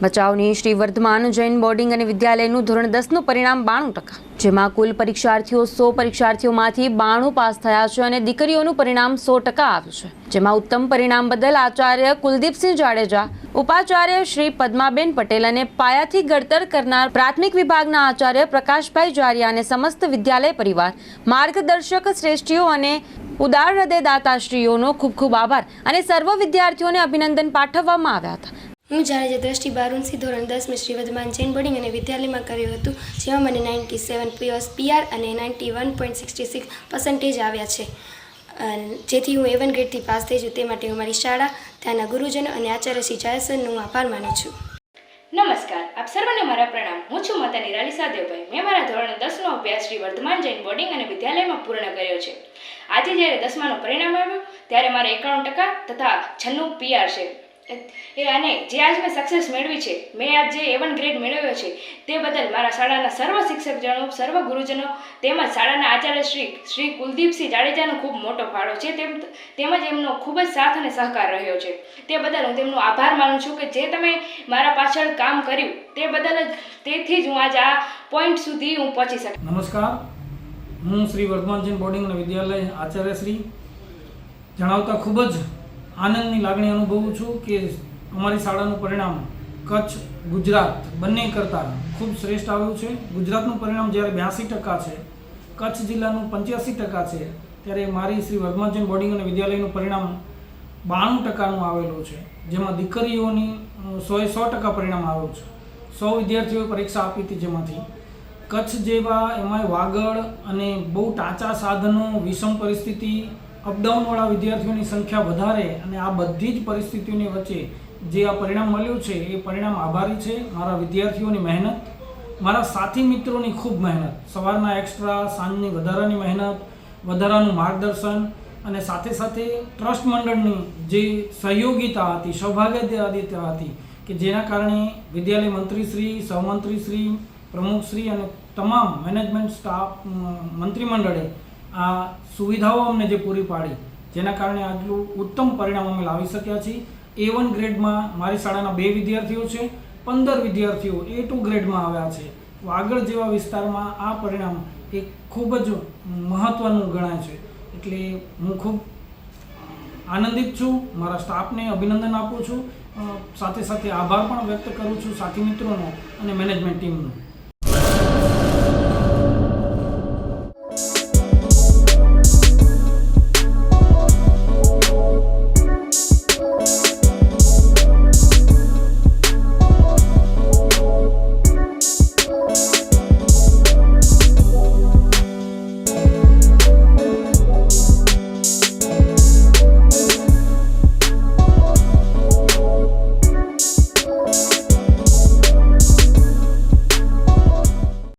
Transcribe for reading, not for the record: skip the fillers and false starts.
ભચાઉની Shri Vardhaman Jain boarding અને વિદ્યાલયનું ધોરણ 10નું પરિણામ 92%, જેમાં કુલ પરીક્ષાર્થીઓ 100 પરીક્ષાર્થીઓમાંથી 92 પાસ થયા છે અને દીકરીઓનું પરિણામ 100% આવ્યું છે, જેમાં ઉત્તમ પરિણામ બદલ આચાર્ય કુલદીપસિંહ જાડેજા, ઉપાચાર્ય શ્રી પદ્માબેન પટેલ અને પાયાથી ઘડતર કરનાર પ્રાથમિક વિભાગના આચાર્ય પ્રકાશભાઈ જારિયા અને સમસ્ત વિદ્યાલય પરિવાર, માર્ગદર્શક શ્રેષ્ઠીઓ અને ઉદાર હૃદયદાતાશ્રીઓનો ખૂબ ખૂબ આભાર અને સર્વ વિદ્યાર્થીઓને અભિનંદન પાઠવવામાં આવ્યા હતા। હું જાડેજા દ્રષ્ટિ બારુણસી ધોરણ 10 में શ્રી વર્ધમાન જૈન બોર્ડિંગ અને વિદ્યાલયમાં કર્યું હતું, જેમાં મને 97 PR અને 91.66% આવ્યા છે, જેથી હું A1 ગ્રેડથી પાસ થઈ છું। તે માટે હું મારી શાળા, ત્યાંના ગુરુજનો અને આચાર્ય શ્રી જાયસરનો આભાર માનું છું। નમસ્કાર, આપ સર્વને મારા પ્રણામ। હું છું માતા નિરાલી સાદેવભાઈ। મેં મારા ધોરણ 10નો અભ્યાસ શ્રી વર્ધમાન જૈન બોર્ડિંગ અને વિદ્યાલયમાં પૂર્ણ કર્યો છે। આજે જ્યારે 10માનું પરિણામ આવ્યું ત્યારે મારે 91% તથા 96 PR છે, અને જે આજ મેં સક્સેસ મેળવી છે, મેં આજ જે A1 ગ્રેડ મેળવ્યો છે, તે બદલ મારા શાળાના સર્વ શિક્ષકજનો, સર્વ ગુરુજનો તેમજ શાળાના આચાર્ય શ્રી કુલદીપસિંહ જાડેજાનો ખૂબ મોટો ફાળો છે, તેમજ એમનો ખૂબ જ સાથ અને સહકાર રહ્યો છે। તે બદલ હું તેમનો આભાર માનું છું કે જે તમે મારા પાછળ કામ કર્યું તે બદલ જ, તેથી જ હું આજ આ પોઈન્ટ સુધી હું પહોંચી શકી। નમસ્કાર, હું શ્રી વર્ધમાન જૈન બોર્ડિંગ અને વિદ્યાલય આચાર્ય શ્રી જણાવતા ખૂબ જ આનંદની લાગણી અનુભવું છું કે અમારી શાળાનું પરિણામ કચ્છ ગુજરાત બંને કરતાં ખૂબ શ્રેષ્ઠ આવ્યું છે। ગુજરાતનું પરિણામ જ્યારે 82% છે, કચ્છ જિલ્લાનું 85% છે, ત્યારે મારી શ્રી વર્ધમાન જૈન બોર્ડિંગ અને વિદ્યાલયનું પરિણામ 92%નું આવેલું છે, જેમાં દીકરીઓની 100% પરિણામ આવ્યું છે। 100 વિદ્યાર્થીઓએ પરીક્ષા આપી હતી, જેમાંથી કચ્છ જેવા એમાંય વાગડ અને બહુ ટાંચા સાધનો, વિષમ પરિસ્થિતિ, અપડાઉનવાળા વિદ્યાર્થીઓની સંખ્યા વધારે, અને આ બધી જ પરિસ્થિતિઓની વચ્ચે જે આ પરિણામ મળ્યું છે એ પરિણામ આભારી છે મારા વિદ્યાર્થીઓની મહેનત, મારા સાથી મિત્રોની ખૂબ મહેનત, સવારના એક્સ્ટ્રા, સાંજની વધારાની મહેનત, વધારાનું માર્ગદર્શન અને સાથે સાથે ટ્રસ્ટ મંડળની જે સહયોગિતા હતી, સૌભાગ્યતા હતી કે જેના કારણે વિદ્યાલય મંત્રીશ્રી, સહમંત્રીશ્રી, પ્રમુખશ્રી અને તમામ મેનેજમેન્ટ સ્ટાફ, મંત્રીમંડળે આ સુવિધાઓ અમને જે પૂરી પાડી, જેના કારણે આટલું ઉત્તમ પરિણામ અમે લાવી શક્યા છીએ। A1 ગ્રેડમાં મારી શાળાના 2 વિદ્યાર્થીઓ છે, 15 વિદ્યાર્થીઓ A2 ગ્રેડમાં આવ્યા છે। વાગડ જેવા વિસ્તારમાં આ પરિણામ એ ખૂબ જ મહત્ત્વનું ગણાય છે, એટલે હું ખૂબ આનંદિત છું, મારા સ્ટાફને અભિનંદન આપું છું, સાથે સાથે આભાર પણ વ્યક્ત કરું છું સાથી મિત્રોનો અને મેનેજમેન્ટ ટીમનો।